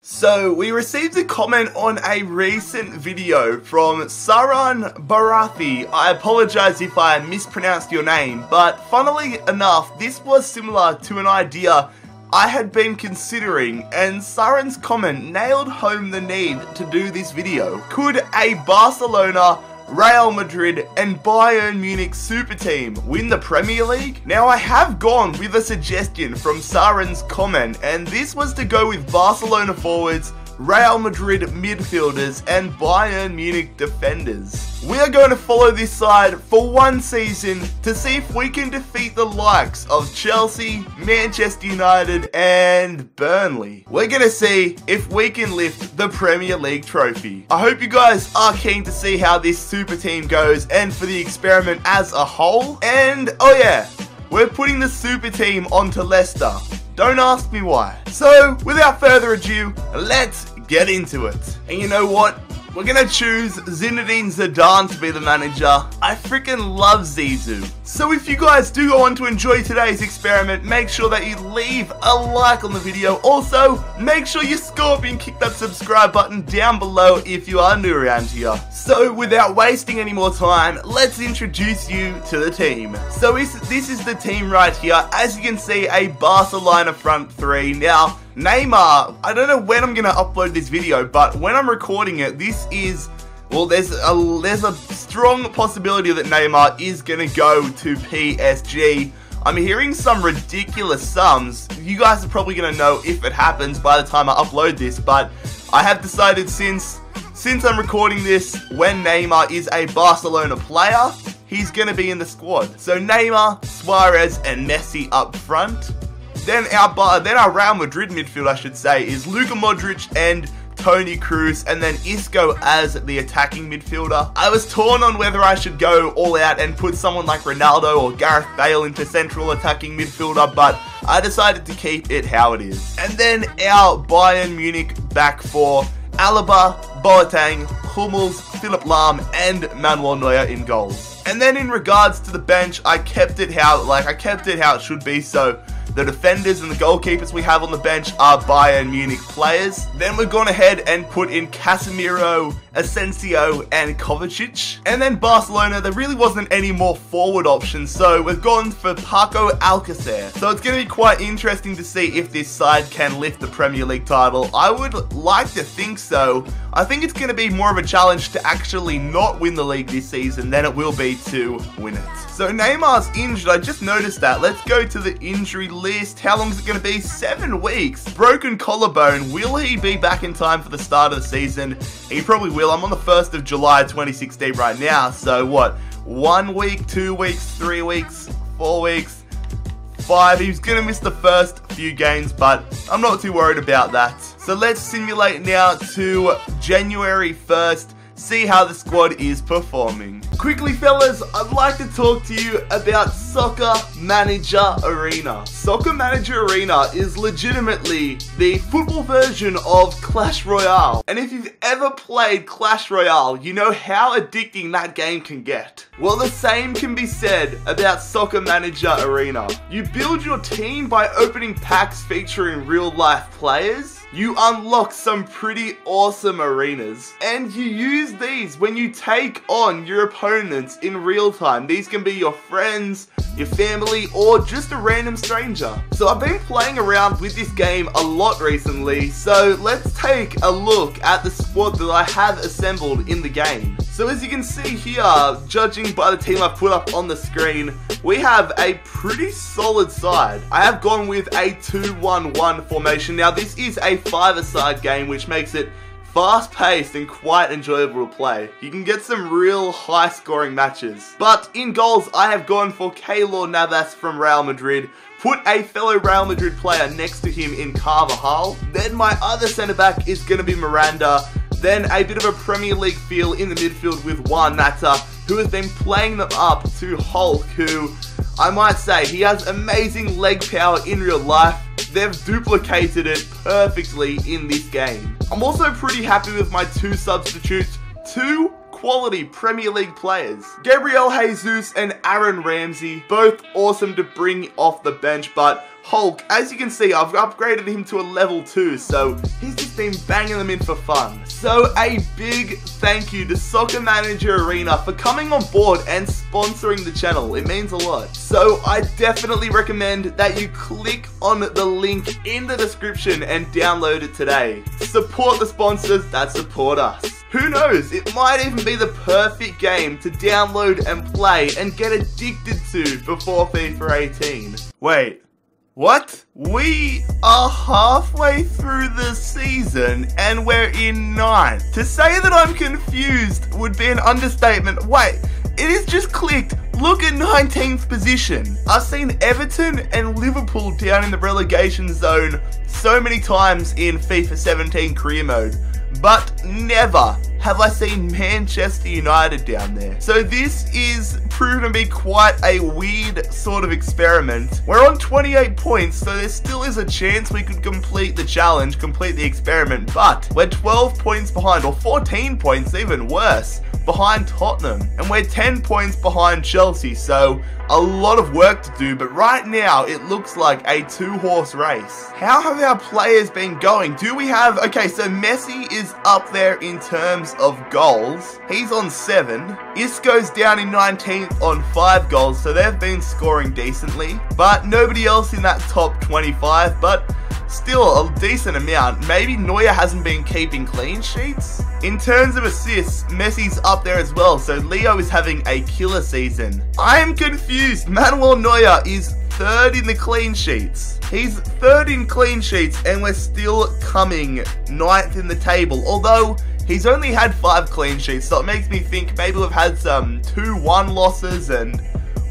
So, we received a comment on a recent video from Saran Barathi. I apologize if I mispronounced your name, but funnily enough, this was similar to an idea I had been considering, and Saran's comment nailed home the need to do this video. Could a Barcelona, Real Madrid and Bayern Munich super team win the Premier League? Now, I have gone with a suggestion from Saran's comment, and this was to go with Barcelona forwards, Real Madrid midfielders and Bayern Munich defenders. We are going to follow this side for one season to see if we can defeat the likes of Chelsea, Manchester United and Burnley. We're going to see if we can lift the Premier League trophy. I hope you guys are keen to see how this super team goes and for the experiment as a whole. And oh yeah, we're putting the super team onto Leicester. Don't ask me why. So, without further ado, let's get into it. And you know what? We're gonna choose Zinedine Zidane to be the manager. I freaking love Zizou. So if you guys do go on to enjoy today's experiment, make sure that you leave a like on the video. Also, make sure you scorpion kick that subscribe button down below if you are new around here. So without wasting any more time, let's introduce you to the team. So this is the team right here. As you can see, a Barcelona front three. Now, Neymar, I don't know when I'm going to upload this video, but when I'm recording it, this is, well, there's a strong possibility that Neymar is going to go to PSG. I'm hearing some ridiculous sums. You guys are probably going to know if it happens by the time I upload this, but I have decided since I'm recording this, when Neymar is a Barcelona player, he's going to be in the squad. So Neymar, Suarez and Messi up front. Then our Real Madrid midfield, I should say, is Luka Modric and Toni Kroos, and then Isco as the attacking midfielder. I was torn on whether I should go all out and put someone like Ronaldo or Gareth Bale into central attacking midfielder, but I decided to keep it how it is. And then our Bayern Munich back four, Alaba, Boateng, Hummels, Philipp Lahm and Manuel Neuer in goals. And then in regards to the bench, I kept it how it should be. So the defenders and the goalkeepers we have on the bench are Bayern Munich players. Then we've gone ahead and put in Casemiro, Asensio and Kovacic. And then Barcelona, there really wasn't any more forward options, so we've gone for Paco Alcacer. So it's going to be quite interesting to see if this side can lift the Premier League title. I would like to think so. I think it's going to be more of a challenge to actually not win the league this season than it will be to win it. So Neymar's injured, I just noticed that. Let's go to the injury list. How long is it going to be? 7 weeks. Broken collarbone. Will he be back in time for the start of the season? He probably will. I'm on the 1st of July 2016 right now. So what? 1 week, 2 weeks, 3 weeks, 4 weeks, 5. He's going to miss the first few games, but I'm not too worried about that. So let's simulate now to January 1st. See how the squad is performing. Quickly fellas, I'd like to talk to you about Soccer Manager Arena. Soccer Manager Arena is legitimately the football version of Clash Royale. And if you've ever played Clash Royale, you know how addicting that game can get. Well, the same can be said about Soccer Manager Arena. You build your team by opening packs featuring real life players. You unlock some pretty awesome arenas, and you use these when you take on your opponents in real time. These can be your friends, your family, or just a random stranger. So I've been playing around with this game a lot recently, so let's take a look at the squad that I have assembled in the game. So as you can see here, judging by the team I've put up on the screen, we have a pretty solid side. I have gone with a 2-1-1 formation. Now this is a 5-a-side game, which makes it fast-paced and quite enjoyable to play. You can get some real high-scoring matches. But in goals, I have gone for Keylor Navas from Real Madrid. Put a fellow Real Madrid player next to him in Carvajal. Then my other centre-back is going to be Miranda. Then a bit of a Premier League feel in the midfield with Juan Mata, who has been playing them up to Hulk, who I might say he has amazing leg power in real life. They've duplicated it perfectly in this game. I'm also pretty happy with my 2 substitutes, 2 quality Premier League players. Gabriel Jesus and Aaron Ramsey, both awesome to bring off the bench, but Hulk, as you can see, I've upgraded him to a level 2, so he's just been banging them in for fun. So a big thank you to Soccer Manager Arena for coming on board and sponsoring the channel. It means a lot. So I definitely recommend that you click on the link in the description and download it today. Support the sponsors that support us. Who knows, it might even be the perfect game to download and play and get addicted to before FIFA 18. Wait. What? We are halfway through the season and we're in 9th. To say that I'm confused would be an understatement. Wait, it is just clicked. Look at 19th position. I've seen Everton and Liverpool down in the relegation zone so many times in FIFA 17 career mode, but never have I seen Manchester United down there. So this is proven to be quite a weird sort of experiment. We're on 28 points, so there still is a chance we could complete the challenge, complete the experiment, but we're 12 points behind, or 14 points, even worse, behind Tottenham, and we're 10 points behind Chelsea, so a lot of work to do, but right now it looks like a 2-horse race. How have our players been going? Do we have, okay, so Messi is up there in terms of goals. He's on 7. Isco's down in 19th on 5 goals, so they've been scoring decently, but nobody else in that top 25, but still a decent amount. Maybe Neuer hasn't been keeping clean sheets. In terms of assists, Messi's up there as well, so Leo is having a killer season. I am confused. Manuel Neuer is 3rd in the clean sheets. He's 3rd in clean sheets and we're still coming 9th in the table, although he's only had 5 clean sheets, so it makes me think maybe we've had some 2-1 losses and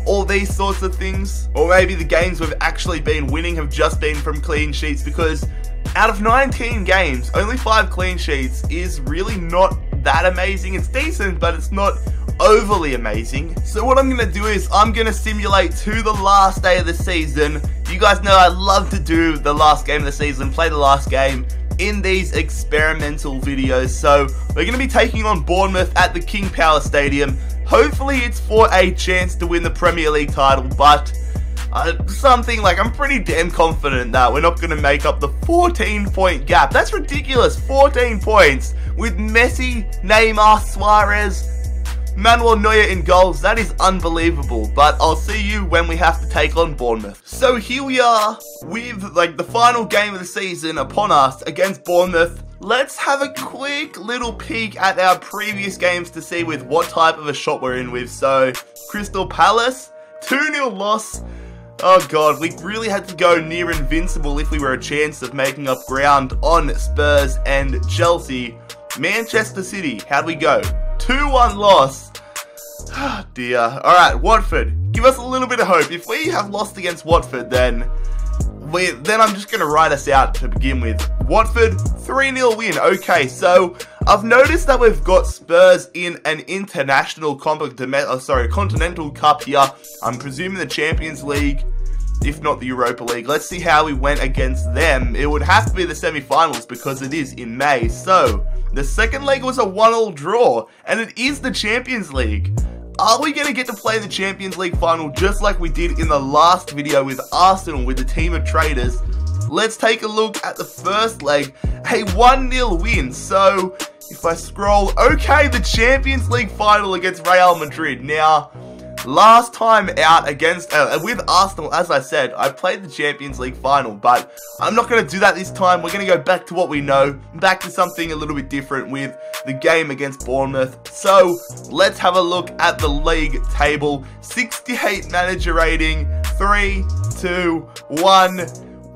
all these sorts of things. Or maybe the games we've actually been winning have just been from clean sheets, because out of 19 games, only 5 clean sheets is really not that amazing. It's decent, but it's not overly amazing. So what I'm going to do is I'm going to simulate to the last day of the season. You guys know I love to do the last game of the season, play the last game in these experimental videos. So we're going to be taking on Bournemouth at the King Power Stadium. Hopefully it's for a chance to win the Premier League title, but something like, I'm pretty damn confident that we're not going to make up the 14-point gap. That's ridiculous. 14 points with Messi, Neymar, Suarez, Manuel Neuer in goals. That is unbelievable, but I'll see you when we have to take on Bournemouth. So here we are with like the final game of the season upon us against Bournemouth. Let's have a quick little peek at our previous games to see with what type of a shot we're in with. So Crystal Palace, 2-0 loss. Oh god, we really had to go near invincible if we were a chance of making up ground on Spurs and Chelsea. Manchester City, how'd we go? 2-1 loss. Oh dear. Alright, Watford, give us a little bit of hope. If we have lost against Watford, then I'm just going to write us out to begin with. Watford, 3-0 win. Okay, so I've noticed that we've got Spurs in an international continental cup here. I'm presuming the Champions League, if not the Europa League. Let's see how we went against them. It would have to be the semi-finals because it is in May. So the second leg was a 1-1 draw, and it is the Champions League. Are we going to get to play the Champions League final just like we did in the last video with Arsenal with the team of traitors? Let's take a look at the first leg, a 1-0 win. So if I scroll, okay, the Champions League final against Real Madrid. Now, last time out against with Arsenal, as I said, I played the Champions League final, but I'm not going to do that this time. We're going to go back to what we know, back to something a little bit different with the game against Bournemouth. So let's have a look at the league table. 68 manager rating, 3, 2, 1.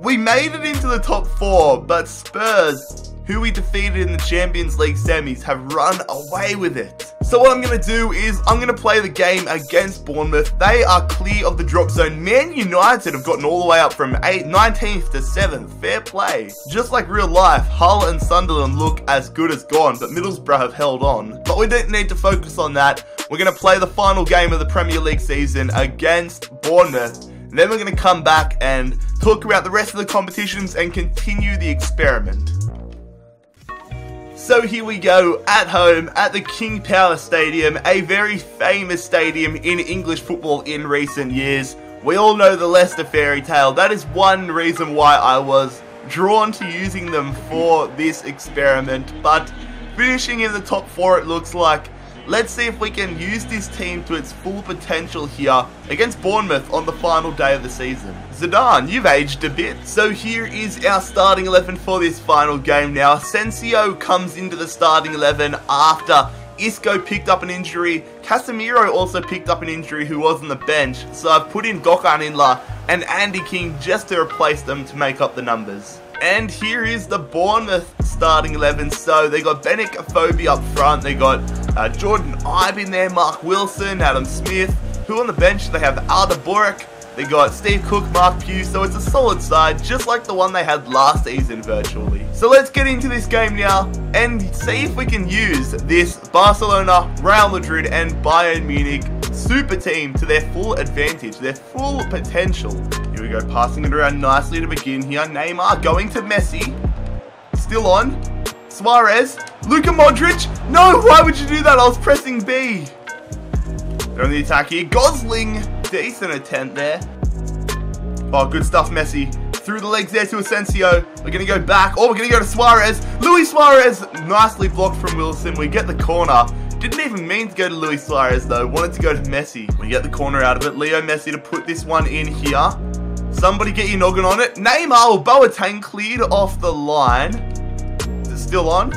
We made it into the top 4, but Spurs, who we defeated in the Champions League semis, have run away with it. So what I'm going to do is I'm going to play the game against Bournemouth. They are clear of the drop zone. Man United have gotten all the way up from 19th to 7th. Fair play. Just like real life, Hull and Sunderland look as good as gone, but Middlesbrough have held on. But we don't need to focus on that. We're going to play the final game of the Premier League season against Bournemouth. Then we're going to come back and talk about the rest of the competitions and continue the experiment. So here we go, at home, at the King Power Stadium, a very famous stadium in English football in recent years. We all know the Leicester fairy tale. That is one reason why I was drawn to using them for this experiment. But finishing in the top 4, it looks like. Let's see if we can use this team to its full potential here against Bournemouth on the final day of the season. Zidane, you've aged a bit. So here is our starting 11 for this final game now. Asensio comes into the starting 11 after Isco picked up an injury. Casemiro also picked up an injury who was on the bench. So I've put in Gökhan Inler and Andy King just to replace them to make up the numbers. And here is the Bournemouth starting 11. So they got Benik Afobe up front. They got Jordan Ibe in there, Mark Wilson, Adam Smith. Who on the bench? They have Arda Burak. They got Steve Cook, Mark Pugh. So it's a solid side, just like the one they had last season virtually. So let's get into this game now and see if we can use this Barcelona, Real Madrid and Bayern Munich super team to their full advantage, their full potential. Here we go, passing it around nicely to begin here. Neymar going to Messi. Still on. Suarez. Luka Modric. No, why would you do that? I was pressing B. They're on the attack here. Gosling. Decent attempt there. Oh, good stuff, Messi. Through the legs there to Asensio. We're going to go back. Oh, we're going to go to Suarez. Luis Suarez. Nicely blocked from Wilson. We get the corner. Didn't even mean to go to Luis Suarez though. Wanted to go to Messi. We get the corner out of it. Leo Messi to put this one in here. Somebody get your noggin on it. Neymar or Boateng cleared off the line. Is it still on?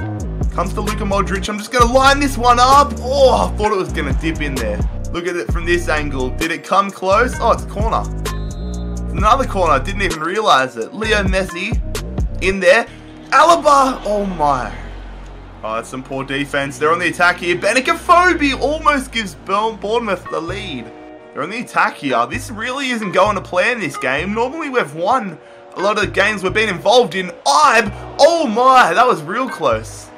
Comes to Luka Modric. I'm just going to line this one up. Oh, I thought it was going to dip in there. Look at it from this angle. Did it come close? Oh, it's a corner. It's another corner. Didn't even realize it. Leo Messi in there. Alaba. Oh my. Oh, that's some poor defense. They're on the attack here. Benik Afobe almost gives Bournemouth the lead. They're on the attack here. This really isn't going to plan this game. Normally we've won a lot of the games we've been involved in. Ibe. Oh my, that was real close.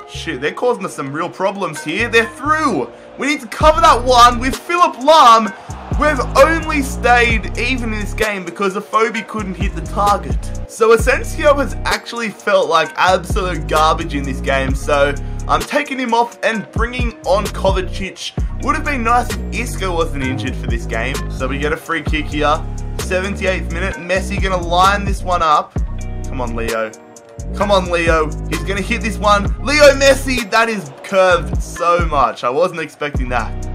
Shit, they're causing us some real problems here. They're through. We need to cover that one with Philipp Lahm. We've only stayed even in this game because Afobe couldn't hit the target. So Asensio has actually felt like absolute garbage in this game. So I'm taking him off and bringing on Kovacic. Would have been nice if Isco wasn't injured for this game. So we get a free kick here. 78th minute. Messi going to line this one up. Come on, Leo. Come on, Leo. He's going to hit this one. Leo Messi. That is curved so much. I wasn't expecting that.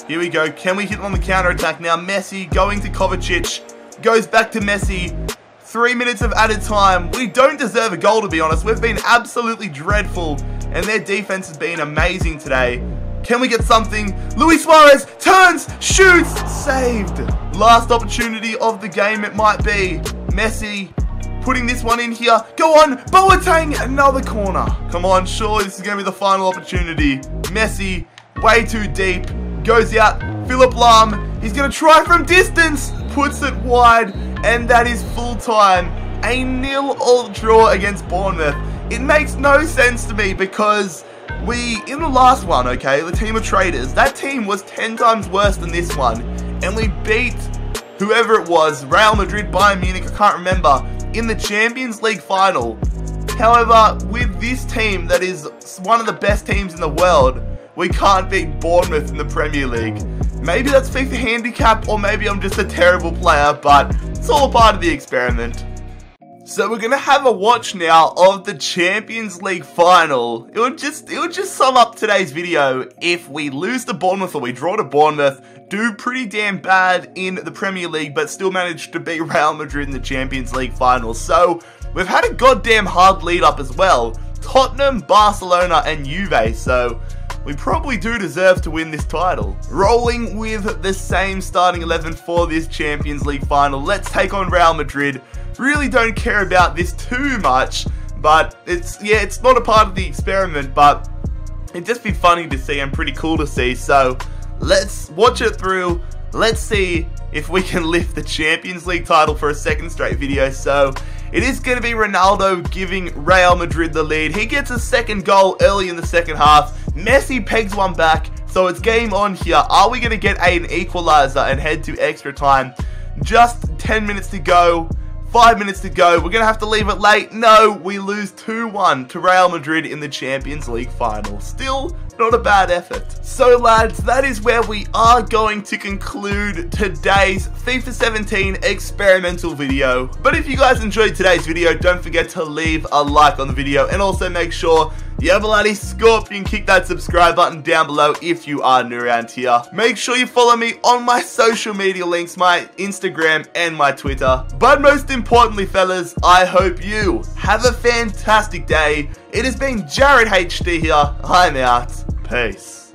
Here we go. Can we hit on the counter-attack now? Messi going to Kovacic. Goes back to Messi. 3 minutes of added time. We don't deserve a goal, to be honest. We've been absolutely dreadful. And their defense has been amazing today. Can we get something? Luis Suarez turns, shoots, saved. Last opportunity of the game it might be. Messi putting this one in here. Go on, Boateng, another corner. Come on, surely this is going to be the final opportunity. Messi, way too deep. Goes out, Philipp Lahm. He's going to try from distance. Puts it wide, and that is full time. A 0-0 draw against Bournemouth. It makes no sense to me because in the last one, okay, the team of traders, that team was 10 times worse than this one. And we beat whoever it was, Real Madrid, Bayern Munich, I can't remember, in the Champions League final. However, with this team that is one of the best teams in the world, we can't beat Bournemouth in the Premier League. Maybe that's FIFA handicap, or maybe I'm just a terrible player, but it's all a part of the experiment. So we're going to have a watch now of the Champions League final. It would just sum up today's video. If we lose to Bournemouth or we draw to Bournemouth, do pretty damn bad in the Premier League, but still manage to beat Real Madrid in the Champions League final. So we've had a goddamn hard lead up as well. Tottenham, Barcelona and Juve, so we probably do deserve to win this title. Rolling with the same starting 11 for this Champions League final. Let's take on Real Madrid. Really don't care about this too much, but it's not a part of the experiment, but it'd just be funny to see and pretty cool to see. So let's watch it through. Let's see if we can lift the Champions League title for a second straight video. So it is going to be Ronaldo giving Real Madrid the lead. He gets a second goal early in the second half. Messi pegs one back, so it's game on here. Are we going to get an equalizer and head to extra time? Just 10 minutes to go. 5 minutes to go. We're going to have to leave it late. No, we lose 2-1 to Real Madrid in the Champions League final. Still Not a bad effort. So lads, that is where we are going to conclude today's FIFA 17 experimental video. But if you guys enjoyed today's video, don't forget to leave a like on the video, and also make sure you have a bloody scorpion, kick that subscribe button down below if you are new around here. Make sure you follow me on my social media links, my Instagram and my Twitter. But most importantly, fellas, I hope you have a fantastic day. It has been JarradHD here. I'm out. Peace.